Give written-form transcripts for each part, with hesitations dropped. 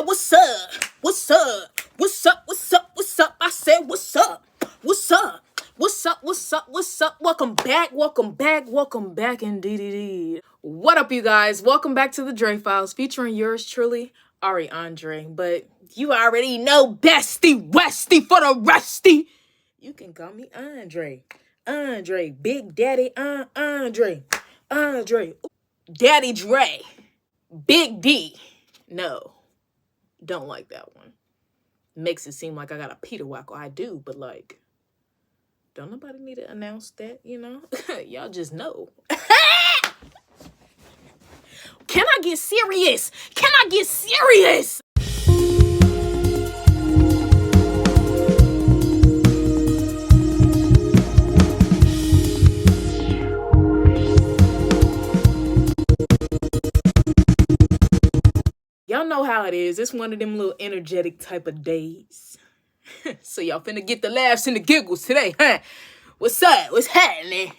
what's up? What's up? What's up? What's up? What's up? I said, what's up? What's up? What's up? What's up? What's up? Welcome back. Welcome back. Welcome back indeed. What up, you guys? Welcome back to the Dre Files, featuring yours truly, Ariandrellc. But you already know, bestie, westy for the resty. You can call me Andre. Andre, Big Daddy, Andre. Andre. Daddy Dre. Big D. No, don't like that one. Makes it seem like I got a Peter Wackle. I do, but like, don't nobody need to announce that, you know? Y'all just know. Can I get serious? Can I get serious? Y'all know how it is. It's one of them little energetic type of days. So y'all finna get the laughs and the giggles today, huh? What's up? What's happening?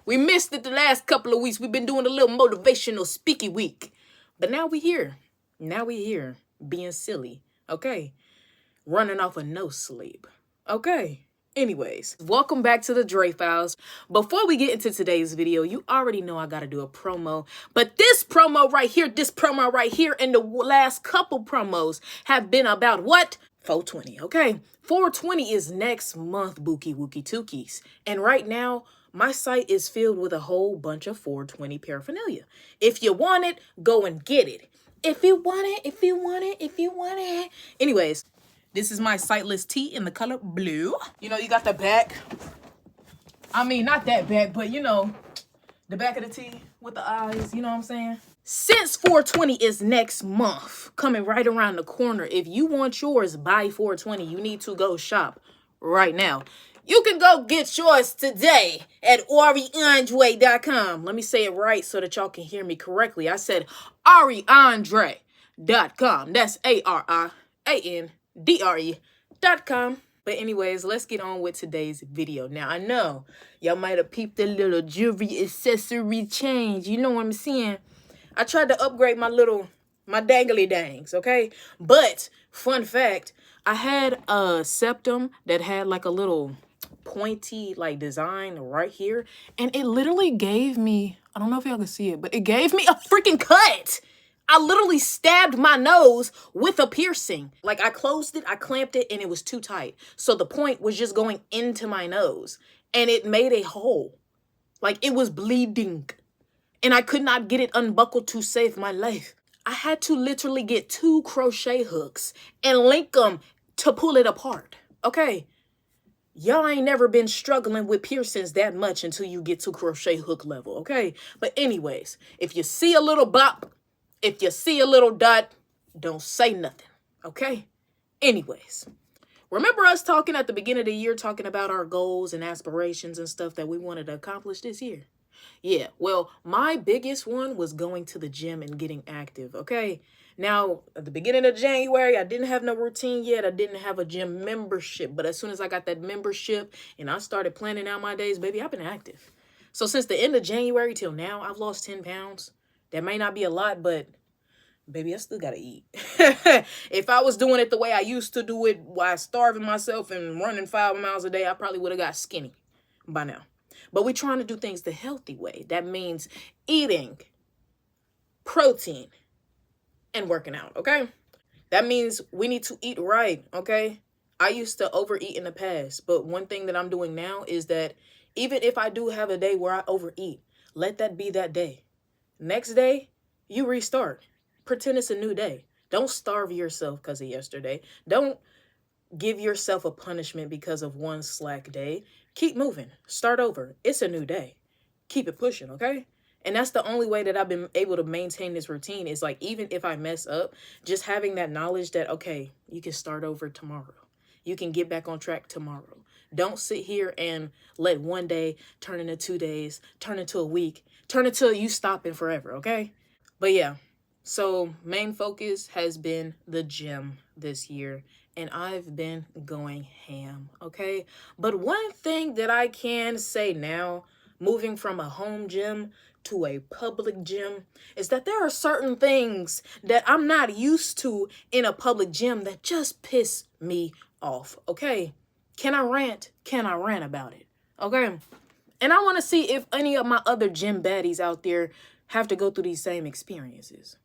We missed it the last couple of weeks. We've been doing a little motivational speaky week. But now we here. Now we here being silly. Okay. Running off of no sleep. Okay. Anyways, welcome back to the Dre Files. Before we get into today's video, you already know I gotta do a promo. But this promo right here, and the last couple promos have been about what? 420, okay? 420 is next month, Bookie Wookie Tookies. And right now, my site is filled with a whole bunch of 420 paraphernalia. If you want it, go and get it. If you want it, if you want it, if you want it. Anyways, this is my sightless tee in the color blue. You know, you got the back. I mean, not that back, but you know, the back of the tee with the eyes. You know what I'm saying? Since 420 is next month, coming right around the corner, if you want yours by 420, you need to go shop right now. You can go get yours today at ariandrellc.com. Let me say it right so that y'all can hear me correctly. I said ariandrellc.com. That's ariandrellc.com. But anyways, let's get on with today's video. Now, I know y'all might have peeped a little jewelry accessory change. You know what I'm saying? I tried to upgrade my dangly dangs, okay? But, fun fact, I had a septum that had like a little pointy like design right here. And it literally gave me, I don't know if y'all can see it, but it gave me a freaking cut. I literally stabbed my nose with a piercing. Like I closed it, I clamped it, and it was too tight. So the point was just going into my nose. And it made a hole. Like it was bleeding. And I could not get it unbuckled to save my life. I had to literally get 2 crochet hooks and link them to pull it apart. Okay? Y'all ain't never been struggling with piercings that much until you get to crochet hook level, okay? But anyways, if you see a little bop, if you see a little dot, don't say nothing, okay? Anyways, remember us talking at the beginning of the year, talking about our goals and aspirations and stuff that we wanted to accomplish this year? Yeah, well, my biggest one was going to the gym and getting active, okay? Now, at the beginning of January, I didn't have no routine yet. I didn't have a gym membership. But as soon as I got that membership and I started planning out my days, baby, I've been active. So since the end of January till now, I've lost 10 pounds. That may not be a lot, but baby, I still got to eat. If I was doing it the way I used to do it while starving myself and running 5 miles a day, I probably would have got skinny by now. But we're trying to do things the healthy way. That means eating protein and working out, okay? That means we need to eat right, okay? I used to overeat in the past, but one thing that I'm doing now is that even if I do have a day where I overeat, let that be that day. Next day, you restart. Pretend it's a new day. Don't starve yourself because of yesterday. Don't give yourself a punishment because of one slack day. Keep moving. Start over. It's a new day. Keep it pushing, okay? And that's the only way that I've been able to maintain this routine is like, even if I mess up, just having that knowledge that, okay, you can start over tomorrow. You can get back on track tomorrow. Don't sit here and let one day turn into 2 days, turn into a week, turn into you stopping forever, okay? But yeah, so main focus has been the gym this year. And I've been going ham, okay? But one thing that I can say now, moving from a home gym to a public gym is that there are certain things that I'm not used to in a public gym that just piss me off, okay? Can I rant? Can I rant about it? Okay? And I want to see if any of my other gym baddies out there have to go through these same experiences.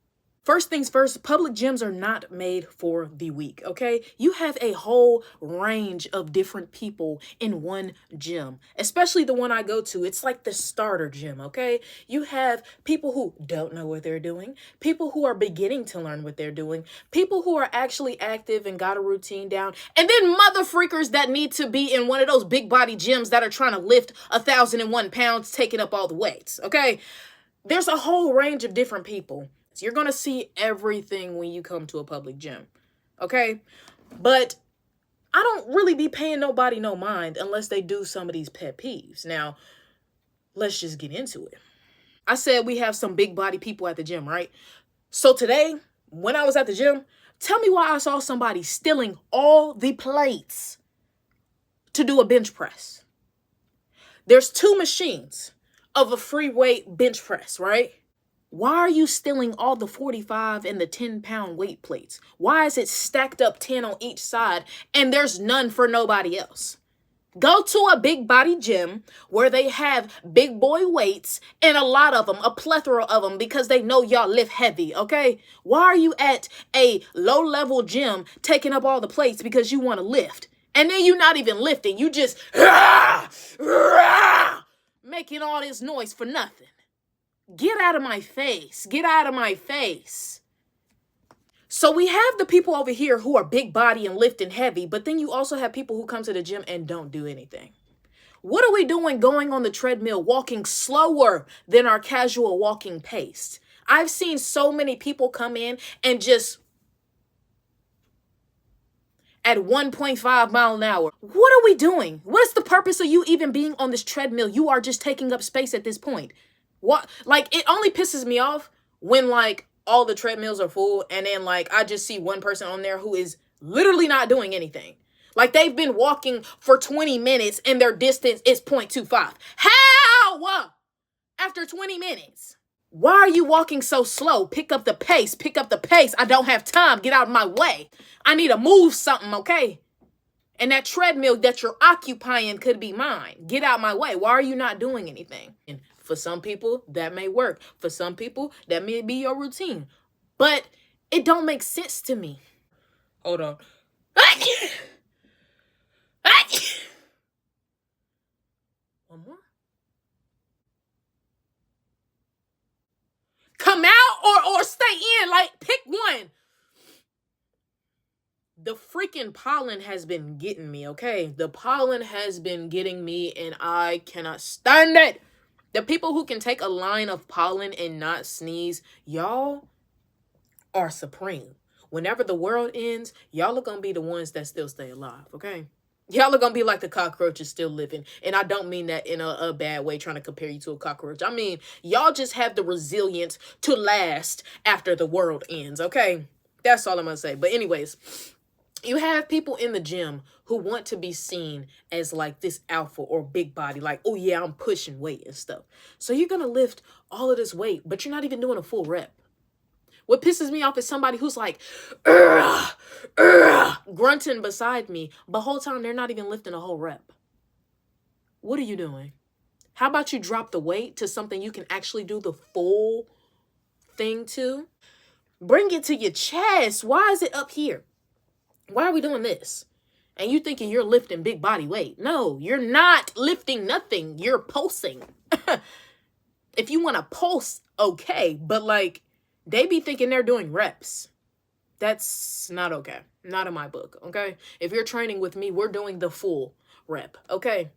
First things first, public gyms are not made for the weak, okay? You have a whole range of different people in one gym, especially the one I go to. It's like the starter gym, okay? You have people who don't know what they're doing, people who are beginning to learn what they're doing, people who are actually active and got a routine down, and then mother freakers that need to be in one of those big body gyms that are trying to lift 1,001 pounds, taking up all the weights, okay? There's a whole range of different people. So you're going to see everything when you come to a public gym, okay? But I don't really be paying nobody no mind unless they do some of these pet peeves. Now, let's just get into it. I said we have some big body people at the gym, right? So today, when I was at the gym, tell me why I saw somebody stealing all the plates to do a bench press. There's 2 machines of a free weight bench press, right? Why are you stealing all the 45 and the 10-pound weight plates? Why is it stacked up 10 on each side and there's none for nobody else? Go to a big body gym where they have big boy weights and a lot of them, a plethora of them, because they know y'all lift heavy, okay? Why are you at a low-level gym taking up all the plates because you want to lift? And then you're not even lifting. You just making all this noise for nothing. Get out of my face. Get out of my face. So we have the people over here who are big body and lifting heavy, but then you also have people who come to the gym and don't do anything. What are we doing going on the treadmill, walking slower than our casual walking pace? I've seen so many people come in and just at 1.5 mile an hour. What are we doing? What's the purpose of you even being on this treadmill? You are just taking up space at this point. What? Like, it only pisses me off when, like, all the treadmills are full and then, like, I just see one person on there who is literally not doing anything. Like, they've been walking for 20 minutes and their distance is 0.25. How? After 20 minutes? Why are you walking so slow? Pick up the pace. Pick up the pace. I don't have time. Get out of my way. I need to move something, okay? And that treadmill that you're occupying could be mine. Get out my way. Why are you not doing anything? And for some people, that may work. For some people, that may be your routine. But it don't make sense to me. Hold on. One more. Come out or stay in. Like, pick one. The freaking pollen has been getting me, okay? The pollen has been getting me and I cannot stand it. The people who can take a line of pollen and not sneeze, y'all are supreme. Whenever the world ends, y'all are going to be the ones that still stay alive, okay? Y'all are going to be like the cockroaches still living. And I don't mean that in a bad way, trying to compare you to a cockroach. I mean, y'all just have the resilience to last after the world ends, okay? That's all I'm going to say. But anyways, you have people in the gym who want to be seen as like this alpha or big body, like, oh yeah, I'm pushing weight and stuff. So you're going to lift all of this weight, but you're not even doing a full rep. What pisses me off is somebody who's like, grunting beside me, but whole time they're not even lifting a whole rep. What are you doing? How about you drop the weight to something you can actually do the full thing to? Bring it to your chest. Why is it up here? Why are we doing this? And you thinking you're lifting big body weight. No, you're not lifting nothing. You're pulsing. If you want to pulse, okay. But like, they be thinking they're doing reps. That's not okay. Not in my book, okay? If you're training with me, we're doing the full rep, okay?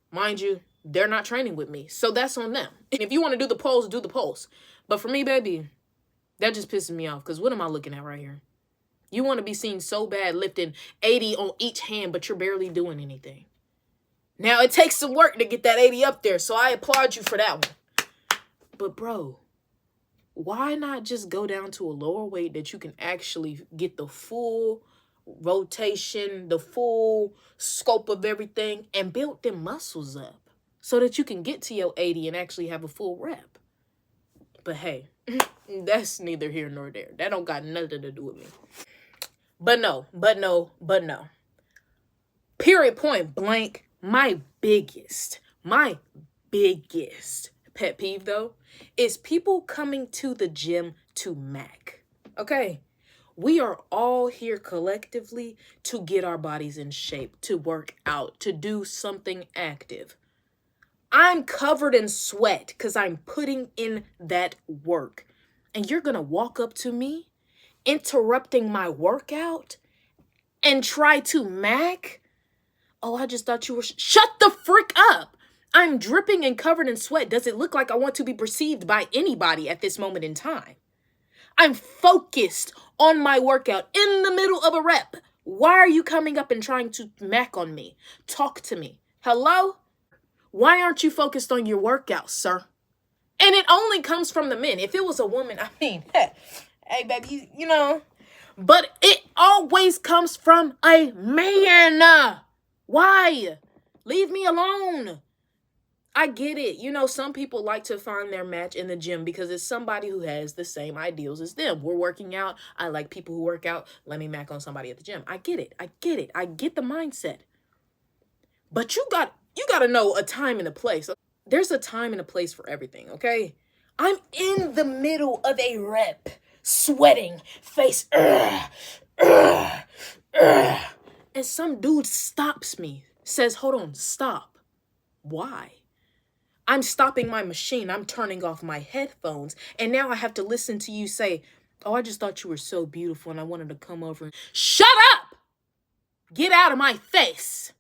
Mind you, they're not training with me. So that's on them. And if you want to do the pulse, do the pulse. But for me, baby, that just pisses me off. Because what am I looking at right here? You want to be seen so bad lifting 80 on each hand, but you're barely doing anything. Now, it takes some work to get that 80 up there, so I applaud you for that one. But, bro, why not just go down to a lower weight that you can actually get the full rotation, the full scope of everything, and build them muscles up? so that you can get to your 80 and actually have a full rep. But hey, that's neither here nor there. That don't got nothing to do with me. But no. Period, point blank, my biggest pet peeve though is people coming to the gym to mac. Okay? We are all here collectively to get our bodies in shape, to work out, to do something active. I'm covered in sweat because I'm putting in that work. And you're going to walk up to me, interrupting my workout, and try to mac? Oh, I just thought you were... Shut the frick up! I'm dripping and covered in sweat. Does it look like I want to be perceived by anybody at this moment in time? I'm focused on my workout in the middle of a rep. Why are you coming up and trying to mac on me? Talk to me. Hello? Why aren't you focused on your workout, sir? And it only comes from the men. If it was a woman, I mean, hey, baby, you know. But it always comes from a man. Why? Leave me alone. I get it. You know, some people like to find their match in the gym because it's somebody who has the same ideals as them. We're working out. I like people who work out. Let me mac on somebody at the gym. I get it. I get the mindset. But you got to know a time and a place. There's a time and a place for everything, okay? I'm in the middle of a rep, sweating, face, and some dude stops me, says, hold on, stop. Why? I'm stopping my machine. I'm turning off my headphones. And now I have to listen to you say, oh, I just thought you were so beautiful and I wanted to come over and... Shut up! Get out of my face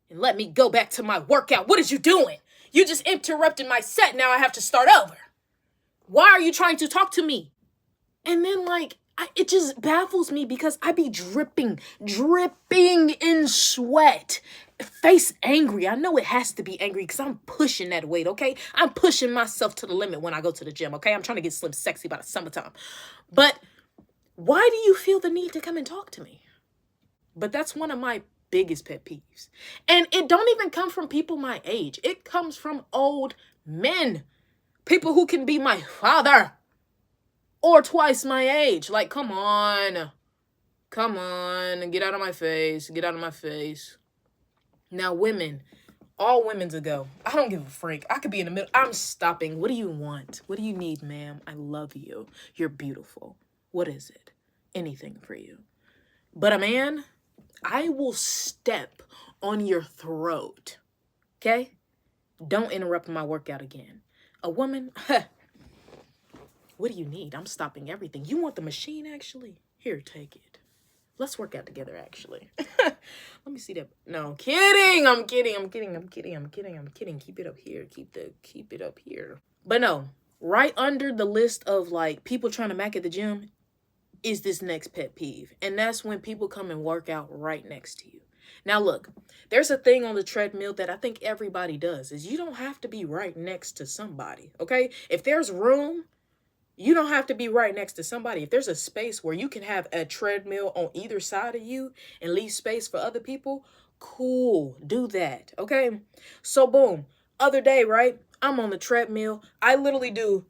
and let me go back to my workout. What is you doing? You just interrupted my set. Now I have to start over. Why are you trying to talk to me? And then it just baffles me because I be dripping in sweat. Face angry. I know it has to be angry because I'm pushing that weight, okay? I'm pushing myself to the limit when I go to the gym, okay? I'm trying to get slim sexy by the summertime. But why do you feel the need to come and talk to me? But that's one of my biggest pet peeves. And it don't even come from people my age. It comes from old men. People who can be my father or twice my age. Like, come on. Come on. Get out of my face. Get out of my face. Now, women, all women's a go. I don't give a freak. I could be in the middle. I'm stopping. What do you want? What do you need, ma'am? I love you. You're beautiful. What is it? Anything for you. But a man, I will step on your throat. Okay? Don't interrupt my workout again. A woman, what do you need? I'm stopping everything. You want the machine, actually? Here, take it. Let's work out together, actually. Let me see that. No, kidding. I'm kidding. Keep it up here. Keep it up here. But no, right under the list of people trying to mac at the gym is this next pet peeve. And that's when people come and work out right next to you. Now, look, there's a thing on the treadmill that I think everybody does is you don't have to be right next to somebody. Okay. If there's room, you don't have to be right next to somebody. If there's a space where you can have a treadmill on either side of you and leave space for other people, cool, do that, okay? So boom, other day, right? I'm on the treadmill. I literally do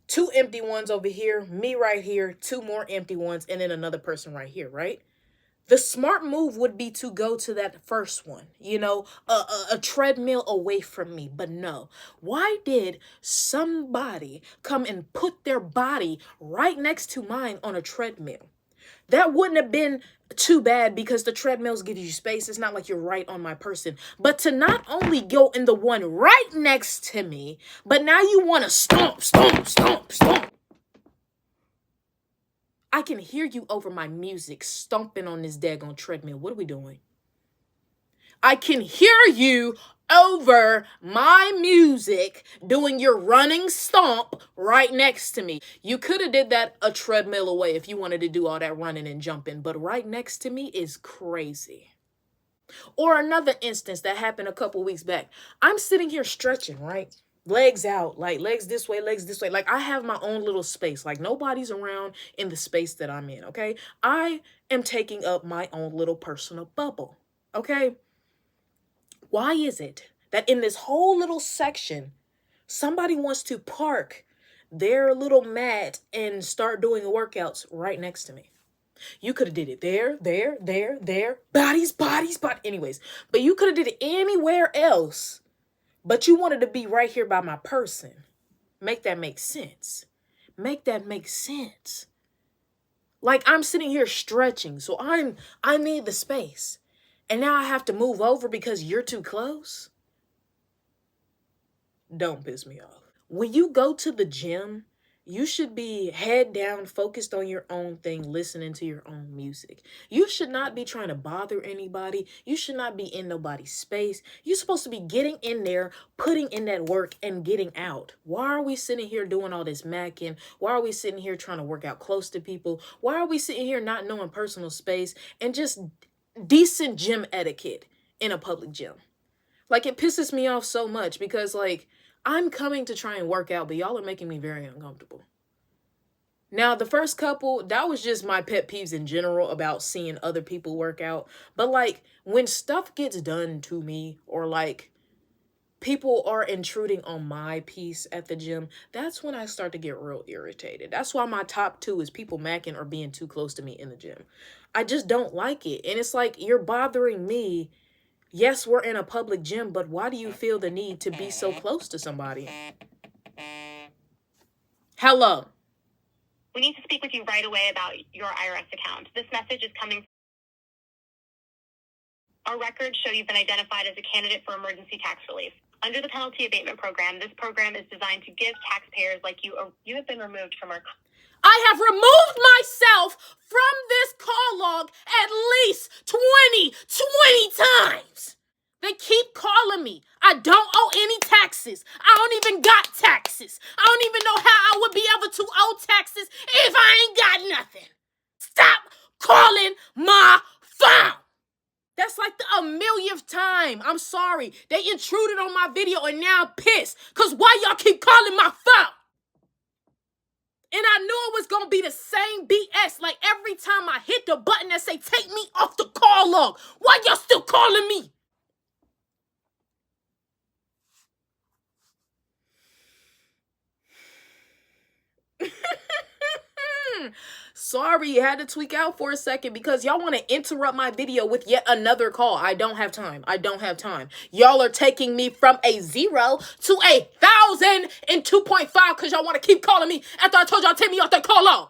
2 empty ones over here, me right here, 2 more empty ones, and then another person right here, right? The smart move would be to go to that first one, a treadmill away from me. But no, why did somebody come and put their body right next to mine on a treadmill? That wouldn't have been too bad because the treadmills give you space. It's not like you're right on my person. But to not only go in the one right next to me, but now you want to stomp. I can hear you over my music stomping on this daggone treadmill. What are we doing? I can hear you over my music doing your running stomp right next to me. You could have did that a treadmill away if you wanted to do all that running and jumping, but right next to me is crazy. Or another instance that happened a couple weeks back. I'm sitting here stretching, right? Legs out, legs this way. I have my own little space. Nobody's around in the space that I'm in, okay? I am taking up my own little personal bubble, okay? Why is it that in this whole little section, somebody wants to park their little mat and start doing workouts right next to me. You could have did it there, bodies. Anyways, but you could have did it anywhere else, but you wanted to be right here by my person. Make that make sense. Make that make sense. Like, I'm sitting here stretching, so I need the space. And now I have to move over because you're too close. Don't piss me off. When you go to the gym, you should be head down, focused on your own thing, listening to your own music. You should not be trying to bother anybody. You should not be in nobody's space. You're supposed to be getting in there, putting in that work, and getting out. Why are we sitting here doing all this macking? Why are we sitting here trying to work out close to people? Why are we sitting here not knowing personal space and just decent gym etiquette in a public gym? Like, it pisses me off so much because, like, I'm coming to try and work out, but y'all are making me very uncomfortable. Now, the first couple, that was just my pet peeves in general about seeing other people work out. But, like, when stuff gets done to me or, like, people are intruding on my peace at the gym, that's when I start to get real irritated. That's why my top 2 is people macking or being too close to me in the gym. I just don't like it. And it's like, you're bothering me. Yes, we're in a public gym, but why do you feel the need to be so close to somebody? Hello. We need to speak with you right away about your IRS account. This message is coming. Our records show you've been identified as a candidate for emergency tax relief. Under the penalty abatement program, this program is designed to give taxpayers like you have been removed from our... I have removed myself from this call log at least 20 times. They keep calling me. I don't owe any taxes. I don't even got taxes. I don't even know how I would be able to owe taxes if I ain't got nothing. Stop calling my phone. That's like the 1,000,000th time. I'm sorry. They intruded on my video and now I'm pissed. Because why y'all keep calling my phone? And I knew it was going to be the same BS. Like, every time I hit the button that say, take me off the call log. Why y'all still calling me? Sorry, you had to tweak out for a second because y'all want to interrupt my video with yet another call. I don't have time. Y'all are taking me from a 0 to 1,000 in 2.5 because y'all want to keep calling me after I told y'all to take me off the call log.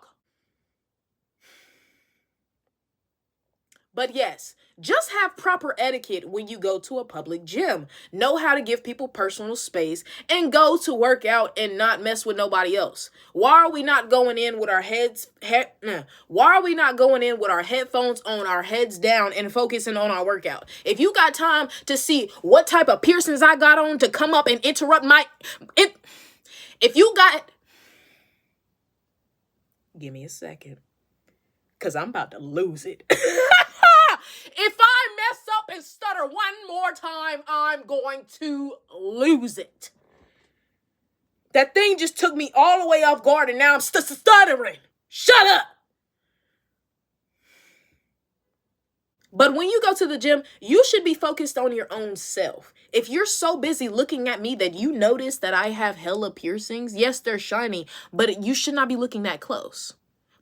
But yes, just have proper etiquette when you go to a public gym. Know how to give people personal space and go to work out and not mess with nobody else. Why are we not going in with our Why are we not going in with our headphones on, our heads down, and focusing on our workout? If you got time to see what type of piercings I got on to come up and interrupt if you got... Give me a second, because I'm about to lose it. If I mess up and stutter one more time, I'm going to lose it. That thing just took me all the way off guard and now I'm stuttering. Shut up. But when you go to the gym, you should be focused on your own self. If you're so busy looking at me that you notice that I have hella piercings, yes, they're shiny, but you should not be looking that close.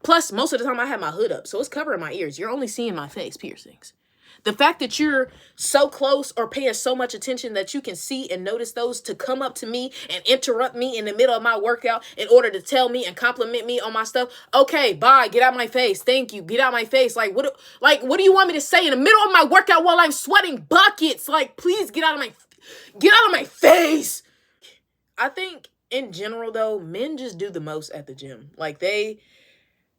Plus, most of the time I have my hood up, so it's covering my ears. You're only seeing my face piercings. The fact that you're so close or paying so much attention that you can see and notice those to come up to me and interrupt me in the middle of my workout in order to tell me and compliment me on my stuff. Okay, bye. Get out of my face. Thank you. Get out of my face. What do you want me to say in the middle of my workout while I'm sweating buckets? Like, please get out of my face. I think in general, though, men just do the most at the gym. Like,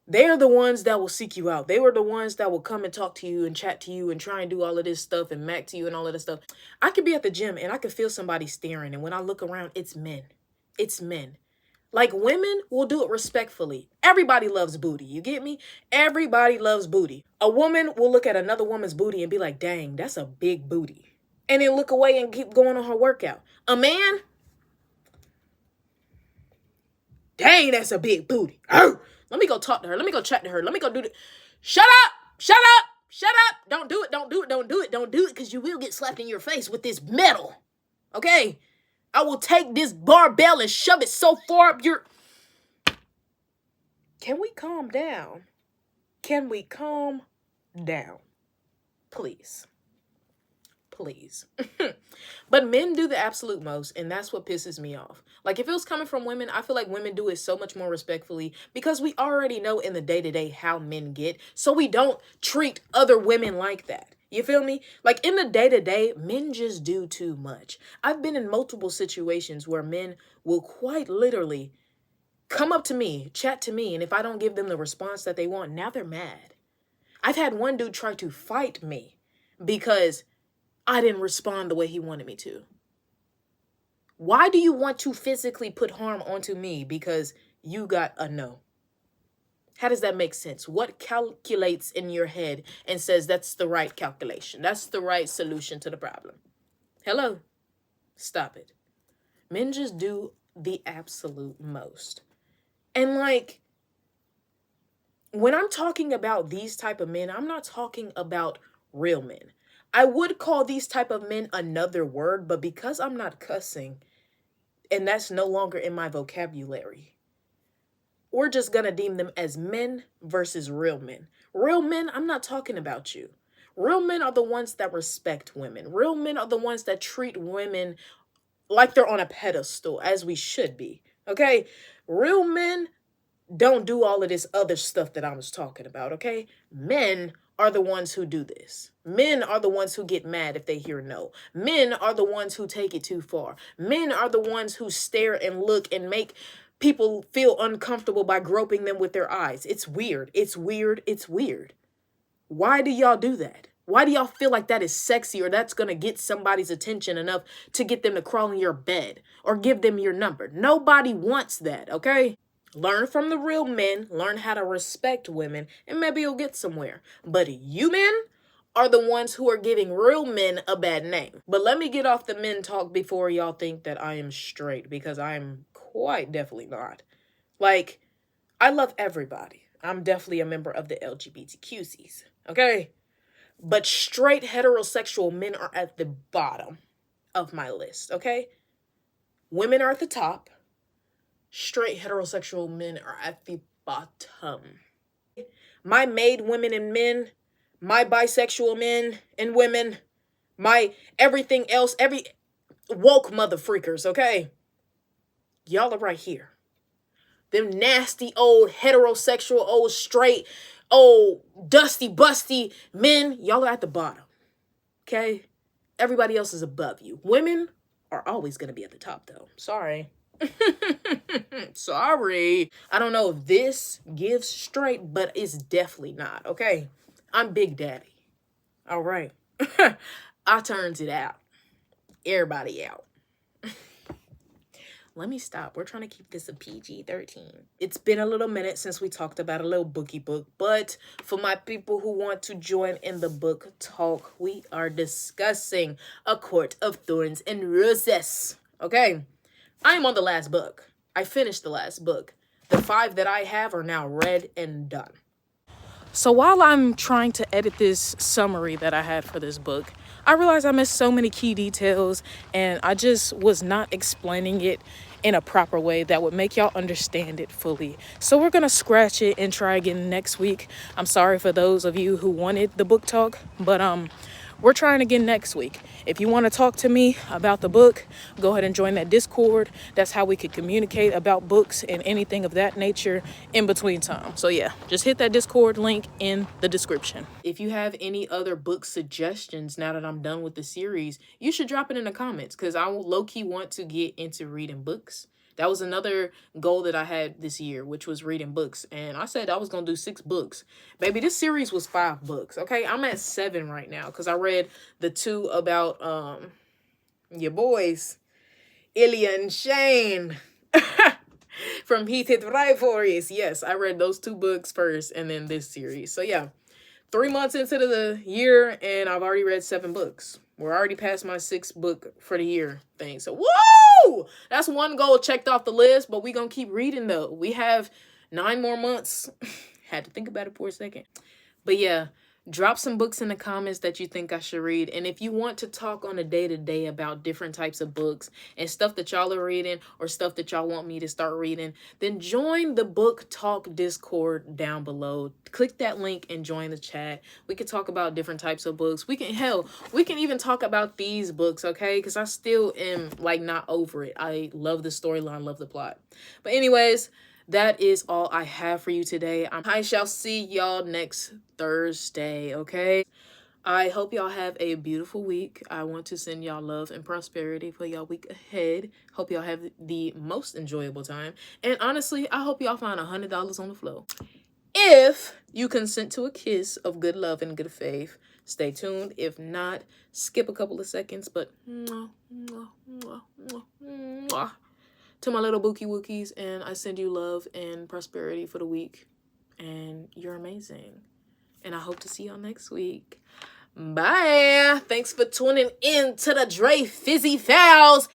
they're the ones that will seek you out. They were the ones that will come and talk to you and chat to you and try and do all of this stuff and mac to you and all of this stuff. I could be at the gym and I could feel somebody staring. And when I look around, it's men. It's men. Like, women will do it respectfully. Everybody loves booty. You get me? Everybody loves booty. A woman will look at another woman's booty and be like, dang, that's a big booty. And then look away and keep going on her workout. A man, dang, that's a big booty. Arr! Let me go talk to her. Let me go chat to her. Let me go do it. Shut up. Shut up. Shut up. Don't do it. Don't do it. Don't do it. Don't do it because you will get slapped in your face with this metal. Okay? I will take this barbell and shove it so far up your... Can we calm down? Can we calm down? Please. Please. But men do the absolute most, and that's what pisses me off. Like, if it was coming from women, I feel like women do it so much more respectfully because we already know in the day-to-day how men get, so we don't treat other women like that. You feel me? Like, in the day-to-day, men just do too much. I've been in multiple situations where men will quite literally come up to me, chat to me, and if I don't give them the response that they want, now they're mad. I've had one dude try to fight me because I didn't respond the way he wanted me to. Why do you want to physically put harm onto me because you got a no? How does that make sense? What calculates in your head and says that's the right calculation? That's the right solution to the problem. Hello? Stop it. Men just do the absolute most. And like, when I'm talking about these type of men, I'm not talking about real men. I would call these type of men another word, but because I'm not cussing, and that's no longer in my vocabulary, we're just going to deem them as men versus real men. Real men, I'm not talking about you. Real men are the ones that respect women. Real men are the ones that treat women like they're on a pedestal, as we should be. Okay? Real men don't do all of this other stuff that I was talking about, okay? Men are the ones who do this. Men are the ones who get mad if they hear no. Men are the ones who take it too far. Men are the ones who stare and look and make people feel uncomfortable by groping them with their eyes. It's weird. It's weird. It's weird. Why do y'all do that? Why do y'all feel like that is sexy or that's going to get somebody's attention enough to get them to crawl in your bed or give them your number? Nobody wants that, okay? Learn from the real men, learn how to respect women, and maybe you'll get somewhere. But you men are the ones who are giving real men a bad name. But let me get off the men talk before y'all think that I am straight, because I am quite definitely not. Like, I love everybody. I'm definitely a member of the LGBTQCs, okay? But straight heterosexual men are at the bottom of my list, okay? Women are at the top. Straight heterosexual men are at the bottom. My maid women and men, my bisexual men and women, my everything else, every woke mother freakers, okay? Y'all are right here. Them nasty old heterosexual, old straight, old dusty busty men, y'all are at the bottom, okay? Everybody else is above you. Women are always going to be at the top, though. Sorry. Sorry. I don't know if this gives straight, but it's definitely not, okay? I'm Big Daddy. All right. I turns it out. Everybody out. Let me stop. We're trying to keep this a PG-13. It's been a little minute since we talked about a little bookie book, but for my people who want to join in the book talk, we are discussing A Court of Thorns and Roses. Okay? I am on the last book. I finished the last book. The 5 that I have are now read and done. So while I'm trying to edit this summary that I had for this book, I realized I missed so many key details and I just was not explaining it in a proper way that would make y'all understand it fully. So we're going to scratch it and try again next week. I'm sorry for those of you who wanted the book talk, but we're trying again next week. If you want to talk to me about the book, go ahead and join that Discord. That's how we could communicate about books and anything of that nature in between time. So yeah, just hit that Discord link in the description. If you have any other book suggestions now that I'm done with the series, you should drop it in the comments because I low-key want to get into reading books. That was another goal that I had this year, which was reading books. And I said I was going to do 6 books. Baby, this series was 5 books. Okay, I'm at 7 right now because I read the 2 about your boys, Ilya and Shane from Heated Rivalries. Yes, I read those 2 books first and then this series. So yeah, 3 months into the year and I've already read 7 books. We're already past my 6th book for the year thing. So, woo! That's one goal checked off the list, but we're going to keep reading, though. We have 9 more months. Had to think about it for a second. But, yeah, Drop some books in the comments that you think I should read. And if you want to talk on a day-to-day about different types of books and stuff that y'all are reading or stuff that y'all want me to start reading, then join the book talk Discord down below. Click that link and join the chat. We can talk about different types of books. We can even talk about these books, okay? Because I still am like not over it. I love the storyline, love the plot. But anyways, that is all I have for you today. I shall see y'all next Thursday, okay? I hope y'all have a beautiful week. I want to send y'all love and prosperity for y'all week ahead. Hope y'all have the most enjoyable time. And honestly, I hope y'all find $100 on the floor. If you consent to a kiss of good love and good faith, stay tuned. If not, skip a couple of seconds, but to my little bookie wookies, and I send you love and prosperity for the week, and you're amazing, and I hope to see y'all next week. Bye. Thanks for tuning in to the Dre Fizzy Fouls.